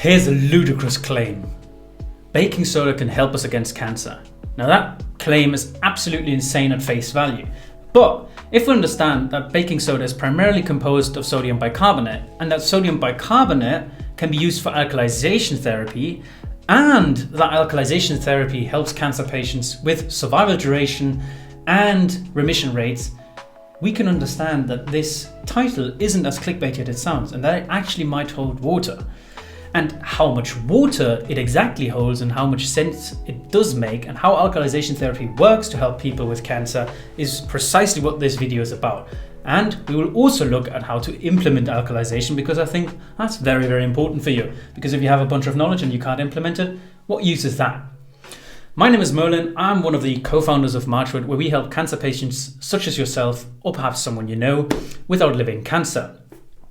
Here's a ludicrous claim. Baking soda can help us against cancer. Now that claim is absolutely insane at face value. But if we understand that baking soda is primarily composed of sodium bicarbonate and that sodium bicarbonate can be used for alkalization therapy, and that alkalization therapy helps cancer patients with survival duration and remission rates, we can understand that this title isn't as clickbaity as it sounds and that it actually might hold water. And how much water it exactly holds and how much sense it does make and how alkalization therapy works to help people with cancer is precisely what this video is about. And we will also look at how to implement alkalization, because I think that's very, very important for you. Because if you have a bunch of knowledge and you can't implement it, what use is that? My name is Merlin. I'm one of the co-founders of Marchwood, where we help cancer patients such as yourself, or perhaps someone you know, with outliving cancer.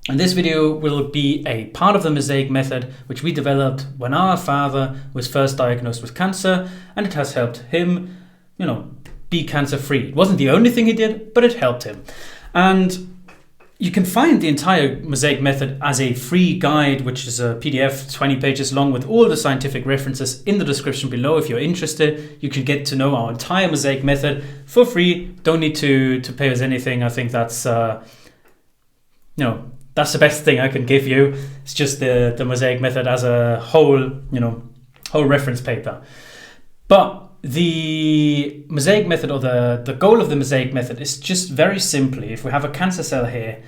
And this video will be a part of the Mosaic method, which we developed when our father was first diagnosed with cancer, and it has helped him, be cancer free. It wasn't the only thing he did, but it helped him. And you can find the entire Mosaic method as a free guide, which is a PDF 20 pages long with all the scientific references in the description below. If you're interested, you can get to know our entire Mosaic method for free. Don't need to pay us anything. I think that's, that's the best thing I can give you. It's just the Mosaic method as a whole reference paper. But the Mosaic method, or the goal of the Mosaic method, is just very simply, if we have a cancer cell here,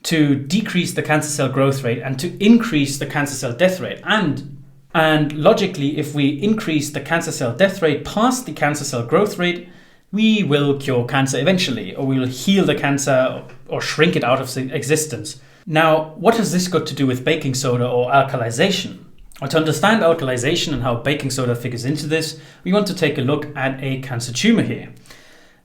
to decrease the cancer cell growth rate and to increase the cancer cell death rate. And logically, if we increase the cancer cell death rate past the cancer cell growth rate, we will cure cancer eventually, or we will heal the cancer or shrink it out of existence. Now, what has this got to do with baking soda or alkalization? Well, to understand alkalization and how baking soda figures into this, we want to take a look at a cancer tumor here.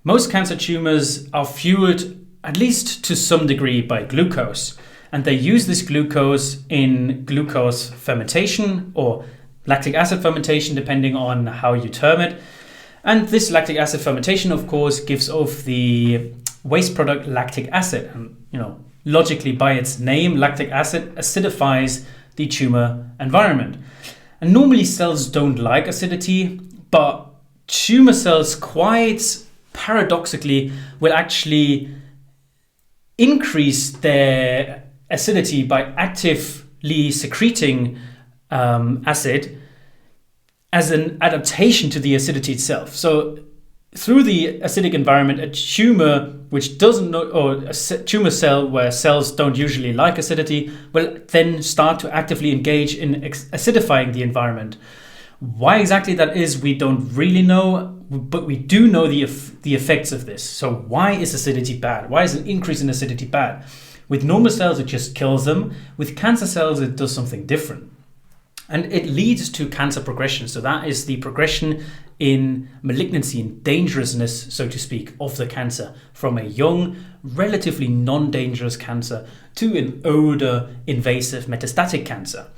Most cancer tumors are fueled, at least to some degree, by glucose. And they use this glucose in glucose fermentation or lactic acid fermentation, depending on how you term it. And this lactic acid fermentation, of course, gives off the waste product lactic acid. And, logically, by its name, lactic acid acidifies the tumor environment. And normally cells don't like acidity, but tumor cells, quite paradoxically, will actually increase their acidity by actively secreting acid as an adaptation to the acidity itself. So through the acidic environment, a tumor which doesn't know, or a tumor cell where cells don't usually like acidity, will then start to actively engage in acidifying the environment. Why exactly that is, we don't really know, but we do know the effects of this. So why is acidity bad? Why is an increase in acidity bad? With normal cells, it just kills them. With cancer cells, it does something different. And it leads to cancer progression. So that is the progression in malignancy and dangerousness, so to speak, of the cancer, from a young, relatively non-dangerous cancer to an older, invasive metastatic cancer.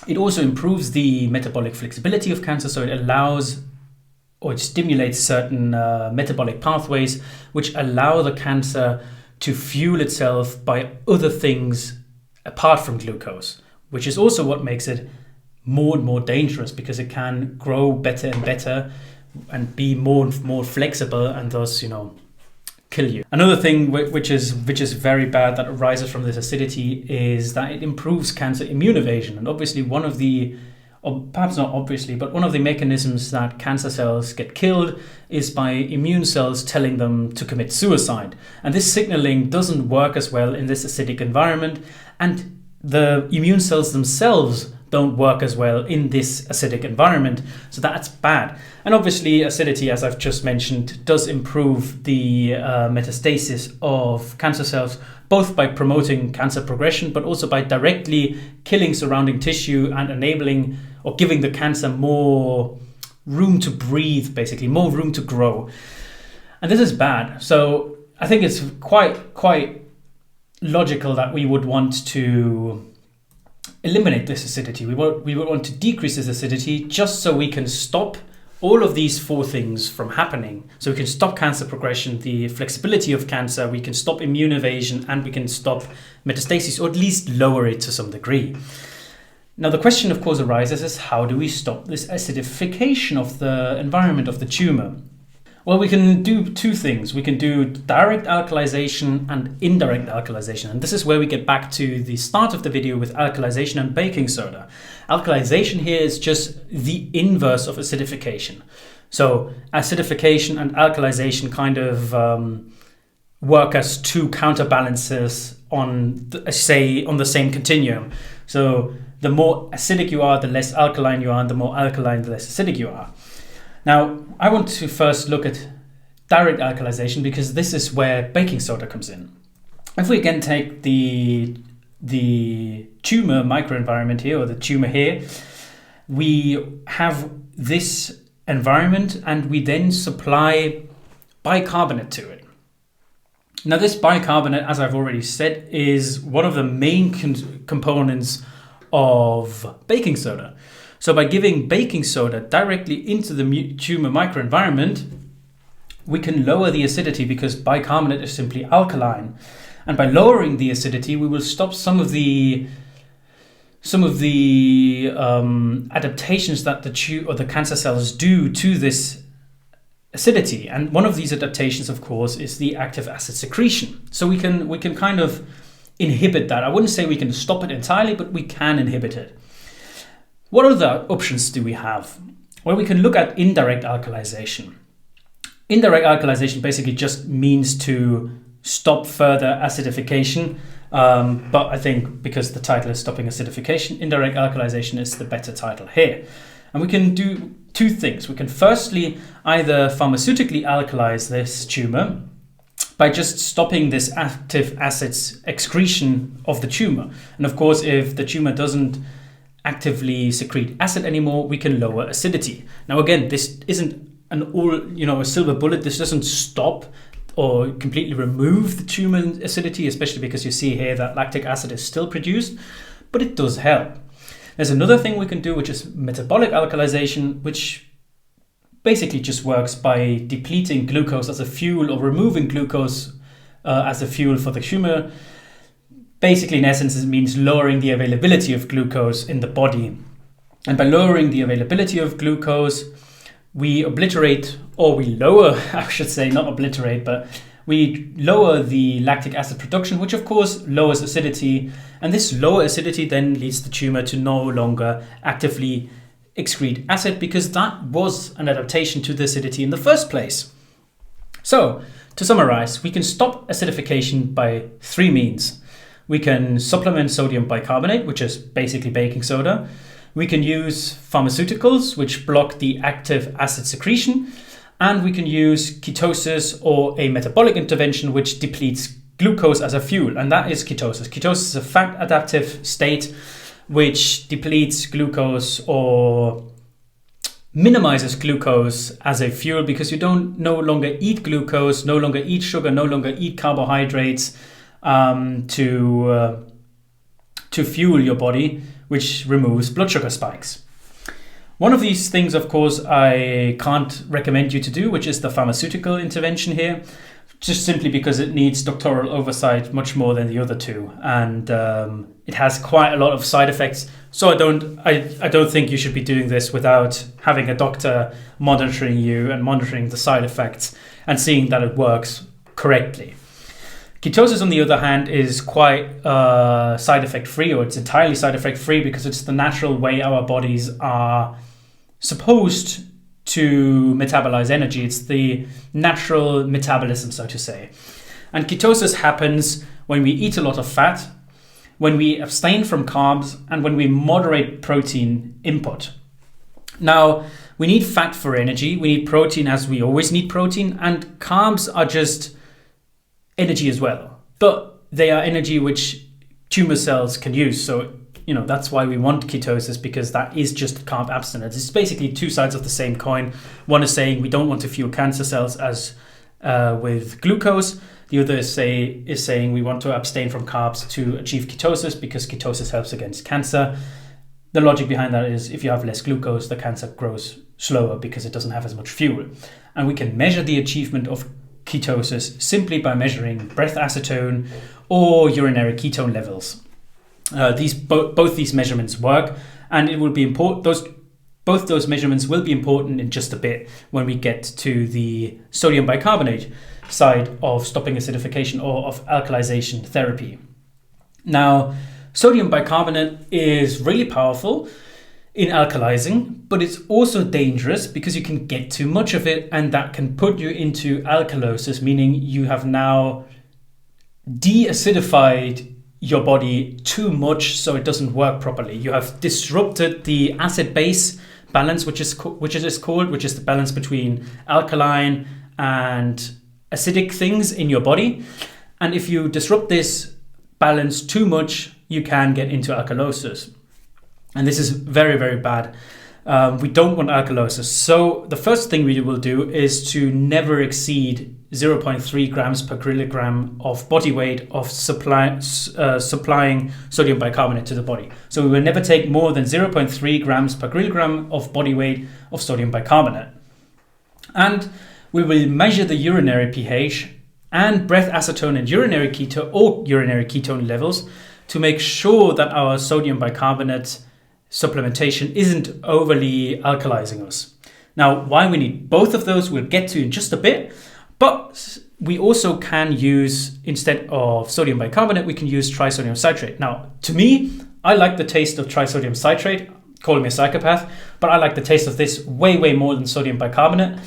It also improves the metabolic flexibility of cancer, so it allows or it stimulates certain metabolic pathways which allow the cancer to fuel itself by other things apart from glucose, which is also what makes it more and more dangerous, because it can grow better and better and be more and more flexible and thus, kill you. Another thing which is very bad that arises from this acidity is that it improves cancer immune evasion. And obviously one of the, or perhaps not obviously, but one of the mechanisms that cancer cells get killed is by immune cells telling them to commit suicide. And this signaling doesn't work as well in this acidic environment, and the immune cells themselves don't work as well in this acidic environment. So that's bad. And obviously acidity, as I've just mentioned, does improve the metastasis of cancer cells, both by promoting cancer progression, but also by directly killing surrounding tissue and enabling or giving the cancer more room to breathe, basically, more room to grow. And this is bad. So I think it's quite logical that we would want to eliminate this acidity. We would want to decrease this acidity just so we can stop all of these four things from happening. So we can stop cancer progression, the flexibility of cancer, we can stop immune evasion, and we can stop metastasis, or at least lower it to some degree. Now, the question, of course, arises is how do we stop this acidification of the environment of the tumor? Well, we can do two things. We can do direct alkalization and indirect alkalization. And this is where we get back to the start of the video with alkalization and baking soda. Alkalization here is just the inverse of acidification. So acidification and alkalization kind of work as two counterbalances on the same continuum. So the more acidic you are, the less alkaline you are, and the more alkaline, the less acidic you are. Now, I want to first look at direct alkalization because this is where baking soda comes in. If we again take the tumor microenvironment here, or the tumor here, we have this environment and we then supply bicarbonate to it. Now, this bicarbonate, as I've already said, is one of the main components of baking soda. So by giving baking soda directly into the tumor microenvironment, we can lower the acidity because bicarbonate is simply alkaline. And by lowering the acidity, we will stop some of the adaptations that the cancer cells do to this acidity. And one of these adaptations, of course, is the active acid secretion. So we can kind of inhibit that. I wouldn't say we can stop it entirely, but we can inhibit it. What other options do we have? Well, we can look at indirect alkalization. Indirect alkalization basically just means to stop further acidification. But I think because the title is stopping acidification, indirect alkalization is the better title here. And we can do two things. We can firstly either pharmaceutically alkalize this tumor by just stopping this active acid's excretion of the tumor. And of course, if the tumor doesn't actively secrete acid anymore, we can lower acidity. Now, again, this isn't a silver bullet. This doesn't stop or completely remove the tumor acidity, especially because you see here that lactic acid is still produced, but it does help. There's another thing we can do, which is metabolic alkalization, which basically just works by depleting glucose as a fuel or removing glucose as a fuel for the tumor. Basically, in essence, it means lowering the availability of glucose in the body. And by lowering the availability of glucose, we obliterate, or we lower, I should say, not obliterate, but we lower the lactic acid production, which of course lowers acidity. And this lower acidity then leads the tumor to no longer actively excrete acid because that was an adaptation to the acidity in the first place. So, to summarize, we can stop acidification by three means. We can supplement sodium bicarbonate, which is basically baking soda. We can use pharmaceuticals, which block the active acid secretion. And we can use ketosis or a metabolic intervention, which depletes glucose as a fuel. And that is ketosis. Ketosis is a fat adaptive state which depletes glucose or minimizes glucose as a fuel because you don't no longer eat glucose, no longer eat sugar, no longer eat carbohydrates to fuel your body, which removes blood sugar spikes. One of these things, of course, I can't recommend you to do, which is the pharmaceutical intervention here, just simply because it needs doctoral oversight much more than the other two, and it has quite a lot of side effects. So I don't think you should be doing this without having a doctor monitoring you and monitoring the side effects and seeing that it works correctly. Ketosis, on the other hand, is quite side effect free, or it's entirely side effect free because it's the natural way our bodies are supposed to metabolize energy. It's the natural metabolism, so to say. And ketosis happens when we eat a lot of fat, when we abstain from carbs, and when we moderate protein input. Now, we need fat for energy. We need protein as we always need protein, and carbs are just energy as well. But they are energy which tumor cells can use. So, that's why we want ketosis, because that is just carb abstinence. It's basically two sides of the same coin. One is saying we don't want to fuel cancer cells as with glucose. The other is saying we want to abstain from carbs to achieve ketosis because ketosis helps against cancer. The logic behind that is if you have less glucose, the cancer grows slower because it doesn't have as much fuel. And we can measure the achievement of ketosis simply by measuring breath acetone or urinary ketone levels. both these measurements work, and it will be important. Both those measurements will be important in just a bit when we get to the sodium bicarbonate side of stopping acidification or of alkalization therapy. Now, sodium bicarbonate is really powerful in alkalizing, but it's also dangerous because you can get too much of it, and that can put you into alkalosis, meaning you have now de-acidified your body too much so it doesn't work properly. You have disrupted the acid-base balance, which is the balance between alkaline and acidic things in your body. And if you disrupt this balance too much, you can get into alkalosis. And this is very, very bad. We don't want alkalosis. So the first thing we will do is to never exceed 0.3 grams per kilogram of body weight of supplying sodium bicarbonate to the body. So we will never take more than 0.3 grams per kilogram of body weight of sodium bicarbonate. And we will measure the urinary pH and breath acetone and urinary ketone levels to make sure that our sodium bicarbonate supplementation isn't overly alkalizing us. Now, why we need both of those we'll get to in just a bit, but we also can use, instead of sodium bicarbonate, we can use trisodium citrate. Now, to me, I like the taste of trisodium citrate, call me a psychopath, but I like the taste of this way, way more than sodium bicarbonate.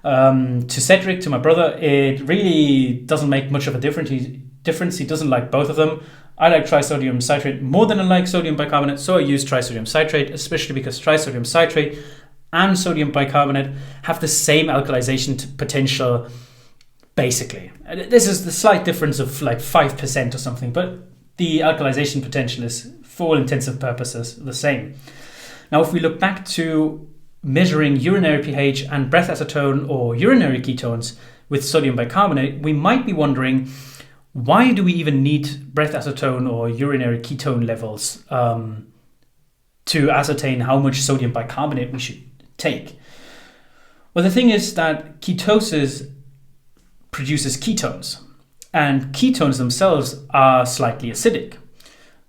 To Cedric, to my brother, it really doesn't make much of a difference. He doesn't like both of them. I like trisodium citrate more than I like sodium bicarbonate, so I use trisodium citrate, especially because trisodium citrate and sodium bicarbonate have the same alkalization potential, basically. This is the slight difference of like 5% or something, but the alkalization potential is, for all intensive purposes, the same. Now, if we look back to measuring urinary pH and breath acetone or urinary ketones with sodium bicarbonate, we might be wondering, why do we even need breath acetone or urinary ketone levels to ascertain how much sodium bicarbonate we should take? Well, the thing is that ketosis produces ketones, and ketones themselves are slightly acidic.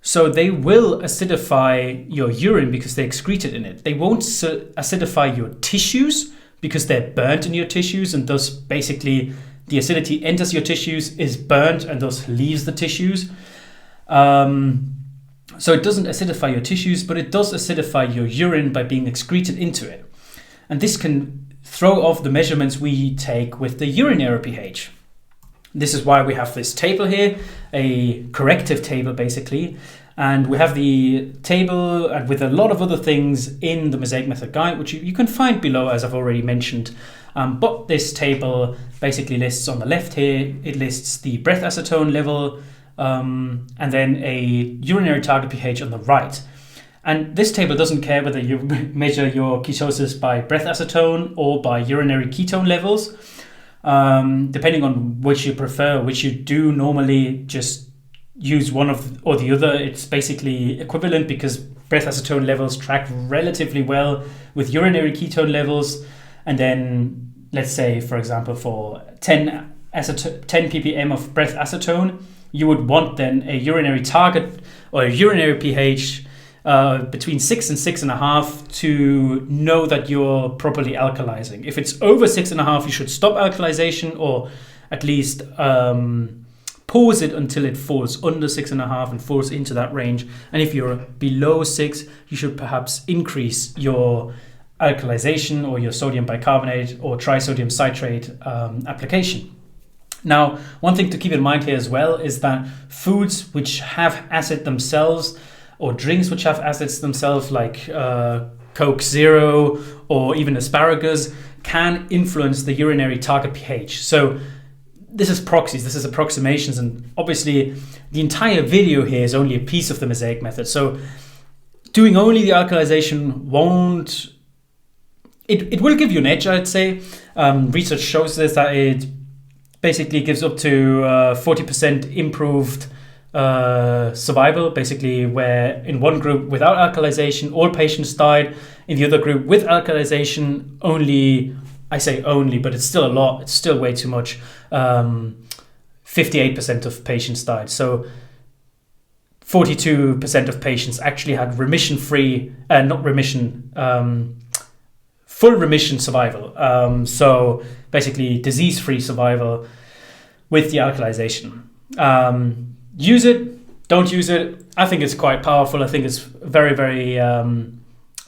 So they will acidify your urine because they excrete it in it. They won't acidify your tissues because they're burnt in your tissues, and thus basically the acidity enters your tissues, is burnt, and thus leaves the tissues. So it doesn't acidify your tissues, but it does acidify your urine by being excreted into it. And this can throw off the measurements we take with the urinary pH. This is why we have this table here, a corrective table basically. And we have the table with a lot of other things in the Mosaic Method Guide, which you can find below, as I've already mentioned. But this table basically lists on the left here, it lists the breath acetone level and then a urinary target pH on the right. And this table doesn't care whether you measure your ketosis by breath acetone or by urinary ketone levels. Depending on which you prefer, which you do normally just use one of or the other, it's basically equivalent because breath acetone levels track relatively well with urinary ketone levels. And then let's say, for example, for 10 ppm of breath acetone, you would want then a urinary target or a urinary pH between 6 and 6.5 to know that you're properly alkalizing. If it's over 6.5, you should stop alkalization, or at least pause it until it falls under 6.5 and falls into that range. And if you're below 6, you should perhaps increase your alkalization or your sodium bicarbonate or trisodium citrate application. Now, one thing to keep in mind here as well is that foods which have acid themselves, or drinks which have acids themselves, like Coke Zero or even asparagus, can influence the urinary target pH. So this is proxies, this is approximations, and obviously the entire video here is only a piece of the Mosaic method. So doing only the alkalization won't, it will give you an edge, I'd say. Research shows this, that it basically gives up to 40% improved survival, basically, where in one group without alkalization all patients died, in the other group with alkalization only, I say only, but it's still a lot, it's still way too much, 58% of patients died. So 42% of patients actually had full remission survival. So basically disease-free survival with the alkalization. Use it, don't use it. I think it's quite powerful. I think it's very, very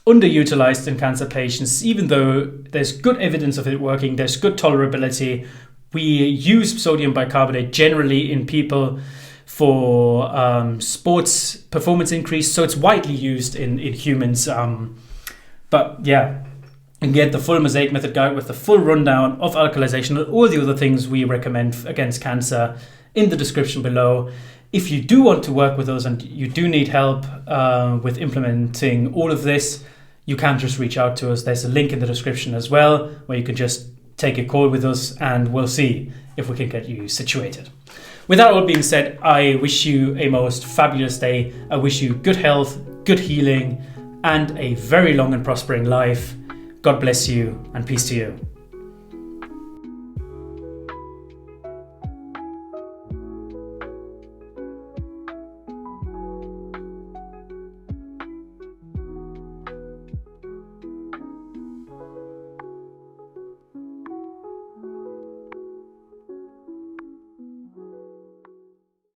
underutilized in cancer patients, even though there's good evidence of it working, there's good tolerability. We use sodium bicarbonate generally in people for sports performance increase, so it's widely used in humans. But yeah, you can get the full Mosaic Method guide with the full rundown of alkalization and all the other things we recommend against cancer in the description below. If you do want to work with us and you do need help with implementing all of this, you can just reach out to us. There's a link in the description as well, where you can just take a call with us and we'll see if we can get you situated. With that all being said, I wish you a most fabulous day. I wish you good health, good healing, and a very long and prospering life. God bless you and peace to you.